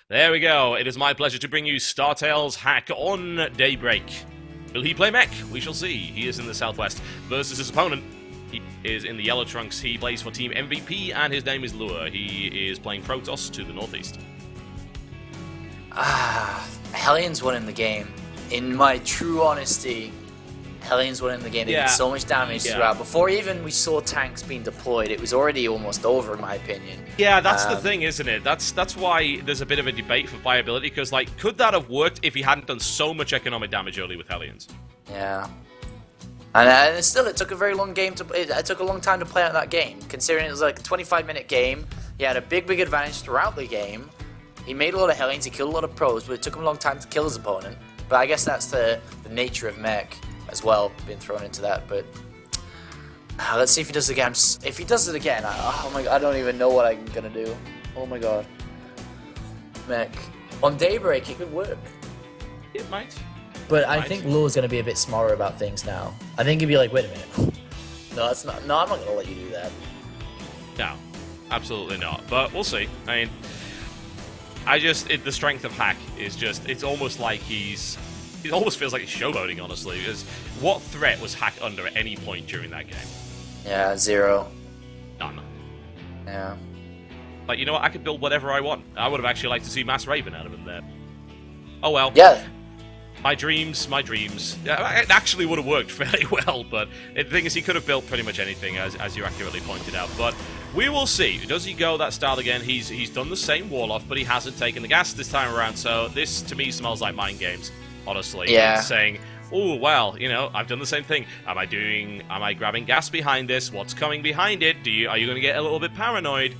There we go. It is my pleasure to bring you StarTale's Hack on Daybreak. Will he play mech? We shall see. He is in the southwest versus his opponent. He is in the yellow trunks. He plays for Team MVP, and his name is Lure. He is playing Protoss to the northeast. Hellions winning the game. In my true honesty, Hellions winning the game. They did so much damage throughout. Before even we saw tanks being deployed, it was already almost over, in my opinion. Yeah, that's the thing, isn't it? That's why there's a bit of a debate for viability, because, like, could that have worked if he hadn't done so much economic damage early with Hellions? Yeah. And still, it took a very long game to. It took a long time to play out that game, considering it was like a 25-minute game. He had a big advantage throughout the game. He made a lot of Hellions, he killed a lot of pros, but it took him a long time to kill his opponent. But I guess that's the nature of mech as well, being thrown into that. But let's see if he does it again. If he does it again, oh my god, I don't even know what I'm gonna do. Oh my god, mech on Daybreak, it could work. It might. But I think Lure's gonna be a bit smarter about things now. I think he'd be like, wait a minute, no, that's not. No, I'm not gonna let you do that. No, absolutely not. But we'll see. I mean, the strength of Hack is just, it's almost like it almost feels like he's showboating, honestly, because what threat was Hack under at any point during that game? Yeah, zero. None. Yeah. Like, you know what, I could build whatever I want. I would have actually liked to see Mass Raven out of him there. Oh well. Yeah. My dreams. Yeah, it actually would have worked fairly well, but the thing is, he could have built pretty much anything, as you accurately pointed out. But we will see. Does he go that style again? He's done the same wall-off, but he hasn't taken the gas this time around, so this, to me, smells like mind games, honestly. Yeah. It's saying, oh, well, you know, I've done the same thing. Am I grabbing gas behind this? What's coming behind it? Are you going to get a little bit paranoid?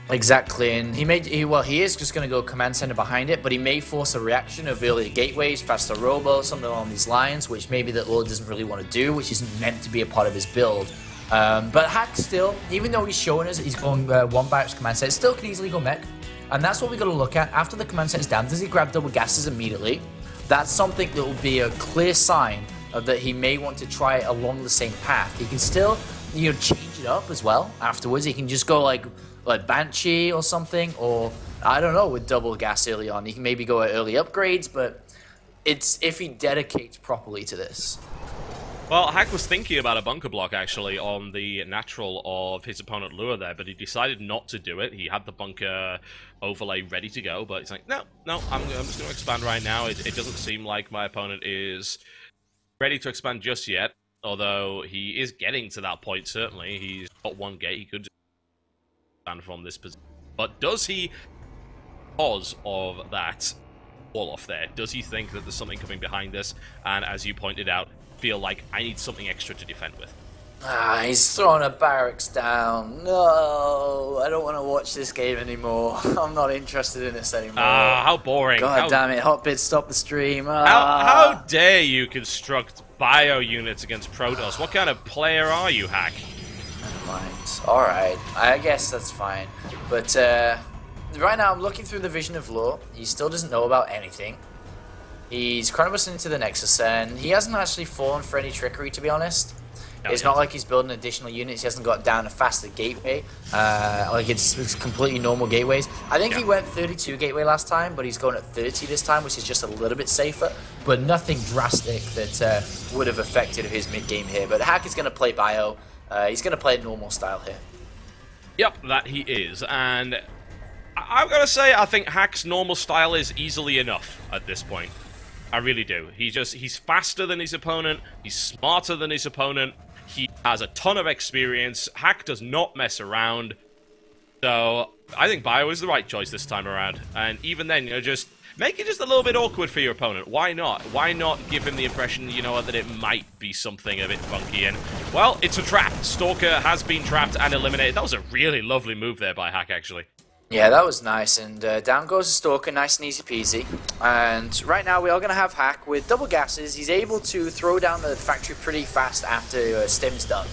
Exactly, and he is just going to go command center behind it, but he may force a reaction of earlier gateways, faster robo, something along these lines, which maybe that Lord doesn't really want to do, which isn't meant to be a part of his build. But Hack still, even though he's showing us that he's going one barracks command center, still can easily go mech, and that's what we got to look at. After the command center's down, does he grab double gases immediately? That's something that will be a clear sign of that he may want to try it along the same path. He can still, change it up as well afterwards. He can just go like Banshee or something, or I don't know, with double gas early on. He can maybe go at early upgrades, but it's if he dedicates properly to this. Well, Hack was thinking about a bunker block, actually, on the natural of his opponent Lure there, but he decided not to do it. He had the bunker overlay ready to go, but he's like, no, I'm just going to expand right now. It doesn't seem like my opponent is ready to expand just yet, although he is getting to that point, certainly. He's got one gate, he could expand from this position. But does he, because of that wall-off there, does he think that there's something coming behind this? And as you pointed out, feel like I need something extra to defend with. He's throwing a barracks down. No, I don't want to watch this game anymore. I'm not interested in this anymore. How boring. God damn it, Hotbit, stop the stream. How dare you construct bio units against Protoss? What kind of player are you, Hack? Alright, I guess that's fine. But right now I'm looking through the vision of Lure. He still doesn't know about anything. He's Chronobus into the Nexus, and he hasn't actually fallen for any trickery, to be honest. It's not like he's building additional units. He hasn't got down a faster gateway. Like it's completely normal gateways. I think he went 32 gateway last time, but he's going at 30 this time, which is just a little bit safer. But nothing drastic that would have affected his mid-game here. But Hack is going to play bio. He's going to play normal style here. Yep, that he is. And I've got to say, I think Hack's normal style is easily enough at this point. I really do. He's faster than his opponent. He's smarter than his opponent. He has a ton of experience. Hack does not mess around. So I think bio is the right choice this time around. And even then, just make it just a little bit awkward for your opponent. Why not? Why not give him the impression, that it might be something a bit funky? And, well, it's a trap. Stalker has been trapped and eliminated. That was a really lovely move there by Hack, actually. Yeah, that was nice, and down goes the Stalker, nice and easy peasy. And right now we are going to have Hack with double gases. He's able to throw down the factory pretty fast after Stim's done.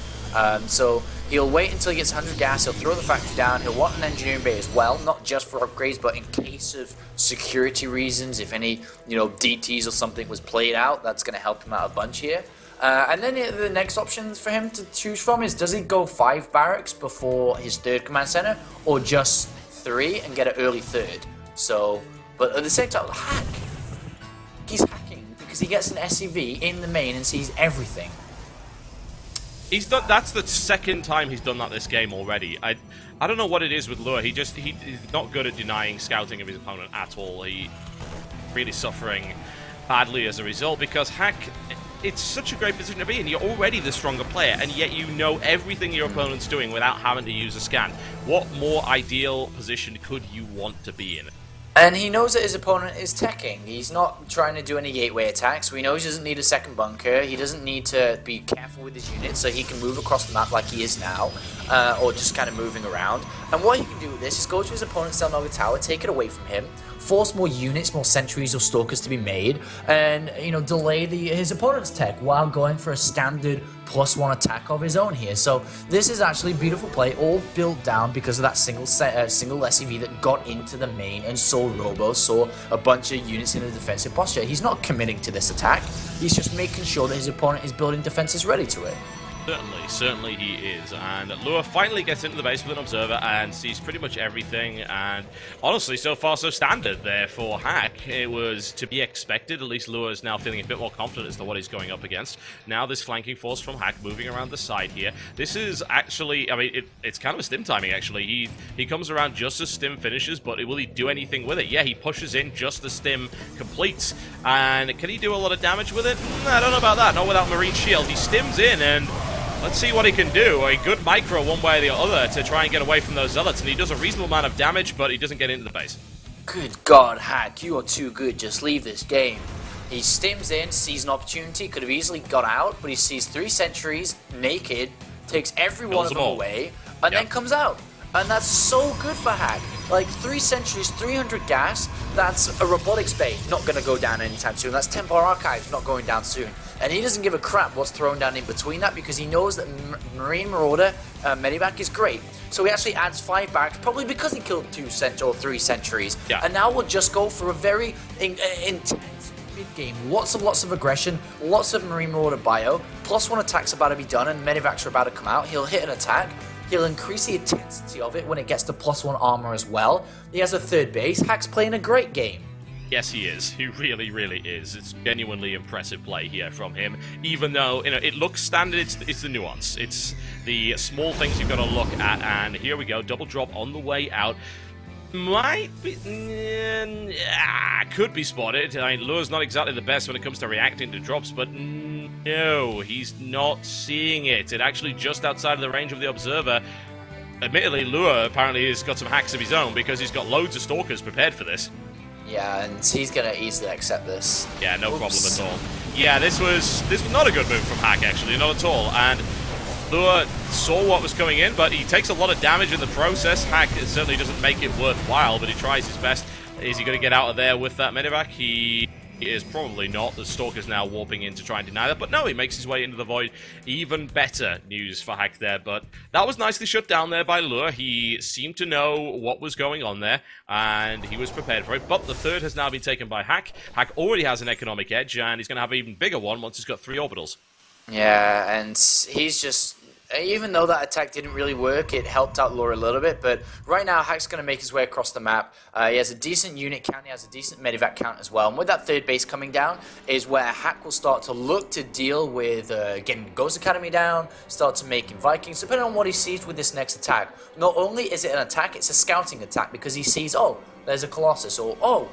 So he'll wait until he gets 100 gas, he'll throw the factory down, he'll want an engineering bay as well, not just for upgrades, but in case of security reasons, if any, DTs or something was played out, that's going to help him out a bunch here. And then the next options for him to choose from is, does he go 5 barracks before his third command center, or just 3 and get an early third? So, but at the same time, Hack, he's hacking because he gets an SCV in the main and sees everything. He's done. That's the second time he's done that this game already. I don't know what it is with Lure. He's not good at denying scouting of his opponent at all. He's really suffering badly as a result because Hack, it's such a great position to be in. You're already the stronger player, and yet you know everything your opponent's doing without having to use a scan. What more ideal position could you want to be in? And he knows that his opponent is teching. He's not trying to do any gateway attacks. We know he doesn't need a second bunker. He doesn't need to be careful with his units, so he can move across the map like he is now, or just kind of moving around. And what he can do with this is go to his opponent's Selnoga tower, take it away from him, force more units, more sentries or stalkers to be made, and delay his opponent's tech while going for a standard +1 attack of his own here. So this is actually a beautiful play, all built down because of that single SCV that got into the main and saw Robo, saw a bunch of units in a defensive posture. He's not committing to this attack, he's just making sure that his opponent is building defenses ready to it. Certainly he is, and Lure finally gets into the base with an observer and sees pretty much everything, and honestly, so far so standard there for Hack. It was to be expected. At least Lure is now feeling a bit more confident as to what he's going up against. Now this flanking force from Hack moving around the side here. This is actually, I mean, it's kind of a stim timing actually. He comes around just as stim finishes, but will he do anything with it? Yeah, he pushes in just as stim completes, and can he do a lot of damage with it? I don't know about that, not without Marine Shield. He stims in, and let's see what he can do. A good micro one way or the other to try and get away from those zealots, and he does a reasonable amount of damage, but he doesn't get into the base. Good God, Hack, you are too good. Just leave this game. He stims in, sees an opportunity, could have easily got out, but he sees 3 sentries naked, takes every one of them away, and then comes out. And that's so good for Hack. Like, 3 sentries, 300 gas, that's a robotics bay, not going to go down anytime soon. That's Templar Archives, not going down soon. And he doesn't give a crap what's thrown down in between that because he knows that Marine Marauder Medivac is great. So he actually adds 5 barracks, probably because he killed 2 or 3 sentries. Yeah. And now we'll just go for a very intense mid-game. Lots of aggression, lots of Marine Marauder bio, +1 attacks about to be done, and Medivacs are about to come out. He'll hit an attack. He'll increase the intensity of it when it gets to +1 armor as well. He has a 3rd base. Hack's playing a great game. Yes, he is. He really, really is. It's genuinely impressive play here from him. Even though, it looks standard, it's the nuance. It's the small things you've got to look at. And here we go. Double drop on the way out. Might be... could be spotted. I mean, Lure's not exactly the best when it comes to reacting to drops, but no, he's not seeing it. It actually just outside of the range of the observer. Admittedly, Lure apparently has got some hacks of his own because he's got loads of stalkers prepared for this. Yeah, and he's going to easily accept this. Yeah, no problem at all. Yeah, this was not a good move from Hack, actually, not at all. And Lure saw what was coming in, but he takes a lot of damage in the process. Hack certainly doesn't make it worthwhile, but he tries his best. Is he going to get out of there with that Medivac? He is probably not. The Stalker's now warping in to try and deny that, but no, he makes his way into the void. Even better news for Hack there, but that was nicely shut down there by Lure. He seemed to know what was going on there, and he was prepared for it, but the 3rd has now been taken by Hack. Hack already has an economic edge, and he's going to have an even bigger one once he's got 3 orbitals. Yeah, and he's just... Even though that attack didn't really work, it helped out Lure a little bit, but right now Hack's going to make his way across the map. He has a decent unit count, he has a decent Medivac count as well, and with that 3rd base coming down is where Hack will start to look to deal with getting Ghost Academy down, start to making Vikings, depending on what he sees with this next attack. Not only is it an attack, it's a scouting attack, because he sees, oh, there's a Colossus, or, oh,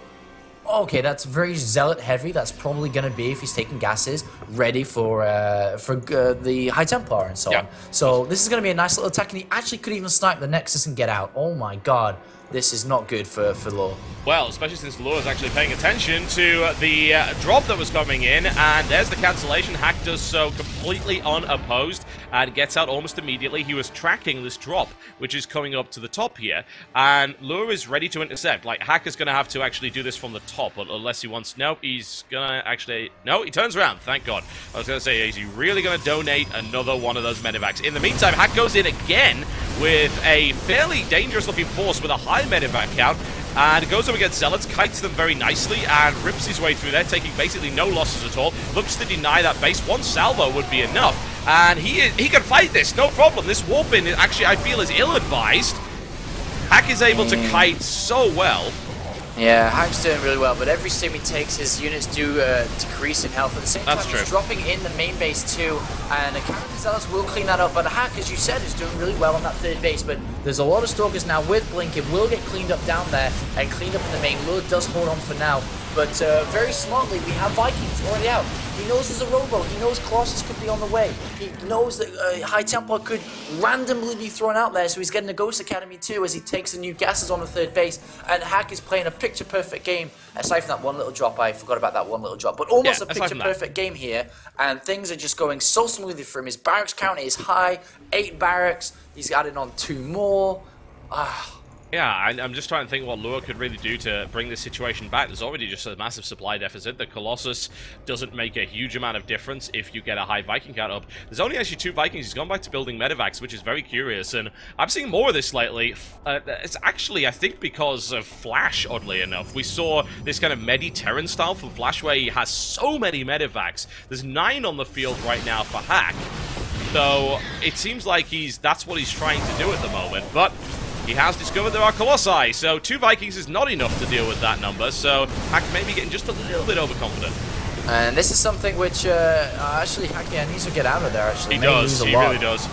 okay, that's very zealot heavy. That's probably going to be, if he's taking gases, ready for the High Templar and so on. So this is going to be a nice little attack, and he actually could even snipe the Nexus and get out. Oh my god, this is not good for Lure. Well, especially since Lure is actually paying attention to the drop that was coming in, and there's the cancellation. Hack does so completely unopposed and gets out almost immediately. He was tracking this drop, which is coming up to the top here, and Lure is ready to intercept. Like, Hack is going to have to actually do this from the top, unless he wants... Nope, he's going to actually... No, he turns around, thank God. I was going to say, is he really going to donate another one of those Medivacs? In the meantime, Hack goes in again with a fairly dangerous-looking force with a high Medivac count, and goes up against Zealots, kites them very nicely, and rips his way through there, taking basically no losses at all. Looks to deny that base. One salvo would be enough, and he can fight this, no problem. This warp-in, actually, I feel, is ill-advised. Hack is able to kite so well. Yeah, Hack's doing really well, but every sim he takes, his units do decrease in health. At the same time, he's dropping in the main base too, and Zealous will clean that up. But Hack, as you said, is doing really well on that third base, but there's a lot of Stalkers now with Blink. It will get cleaned up down there and cleaned up in the main. Lure does hold on for now, but very smartly, we have Vikings already out. He knows there's a Robo. He knows Colossus could be on the way. He knows that High Templar could randomly be thrown out there, so he's getting a Ghost Academy too as he takes the new gases on the third base. And Hack is playing a picture-perfect game. Aside from that one little drop, I forgot about that one little drop, but almost a picture-perfect game here. And things are just going so smoothly for him. His barracks count is high, 8 barracks. He's added on 2 more. Yeah, I'm just trying to think what Lure could really do to bring this situation back. There's already just a massive supply deficit. The Colossus doesn't make a huge amount of difference if you get a high Viking count up. There's only actually 2 Vikings. He's gone back to building Medivacs, which is very curious, and I'm seeing more of this lately. It's actually, I think, because of Flash, oddly enough. We saw this kind of Medi-Terran style from Flash where he has so many Medivacs. There's 9 on the field right now for Hack. So it seems like that's what he's trying to do at the moment, but he has discovered there are Colossi, so 2 Vikings is not enough to deal with that number, so Hack may be getting just a little bit overconfident. And this is something which, actually, Hack needs to get out of there, actually. He does, he really does.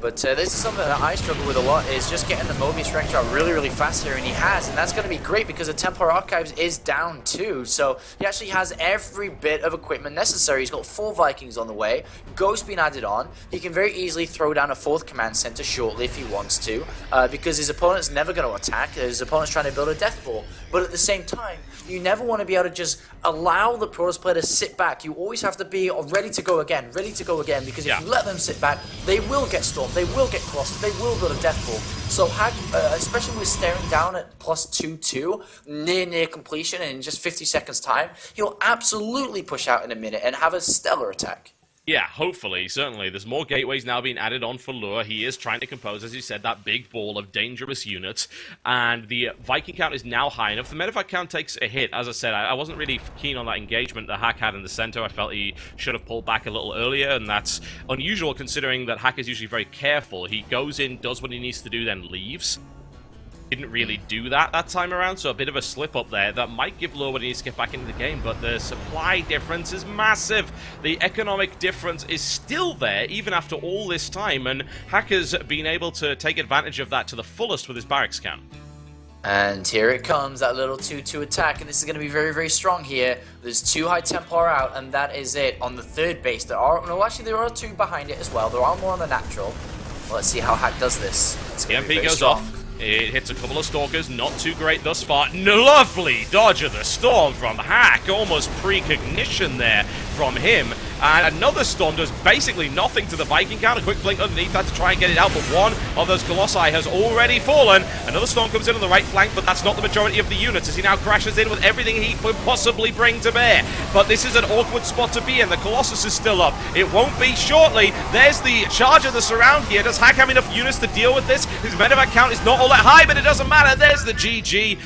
But this is something that I struggle with a lot, is just getting the Mobius rank out really, really fast here, and he has, and that's going to be great because the Templar Archives is down too, so he actually has every bit of equipment necessary. He's got 4 Vikings on the way, Ghost being added on. He can very easily throw down a 4th command center shortly if he wants to, because his opponent's never going to attack. His opponent's trying to build a death ball, but at the same time, you never want to be able to just allow the Protoss player to sit back. You always have to be ready to go again, because if you let them sit back, they will get stormed, they will get Colossus, they will build a death ball. So Hack, especially with staring down at +2-2, near completion in just 50 seconds time, he'll absolutely push out in a minute and have a stellar attack. Yeah, hopefully, certainly. There's more gateways now being added on for Lure. He is trying to compose, as you said, that big ball of dangerous units, and the Viking count is now high enough. The Medivac count takes a hit. As I said, I wasn't really keen on that engagement that Hack had in the center. I felt he should have pulled back a little earlier, and that's unusual considering that Hack is usually very careful. He goes in, does what he needs to do, then leaves. Didn't really do that time around, so a bit of a slip up there that might give Lure what he needs to get back into the game, but the supply difference is massive. The economic difference is still there even after all this time, and Hack has been able to take advantage of that to the fullest with his barracks count. And here it comes, that little 2-2 attack, and this is going to be very, very strong here. There's 2 High Templar out, and that is it. On the third base, there are 2 behind it as well. There are more on the natural. Well, let's see how Hack does this. The MP goes off. It hits a couple of Stalkers, not too great thus far. Lovely dodge of the Storm from Hack, almost precognition there from him. And another Storm does basically nothing to the Viking count. A quick blink underneath that to try and get it out, but one of those Colossi has already fallen. Another Storm comes in on the right flank, but that's not the majority of the units as he now crashes in with everything he could possibly bring to bear. But this is an awkward spot to be in. The Colossus is still up. It won't be shortly. There's the charge of the surround here. Does Hack have enough units to deal with this? His medevac count is not all that high, but it doesn't matter. There's the GG.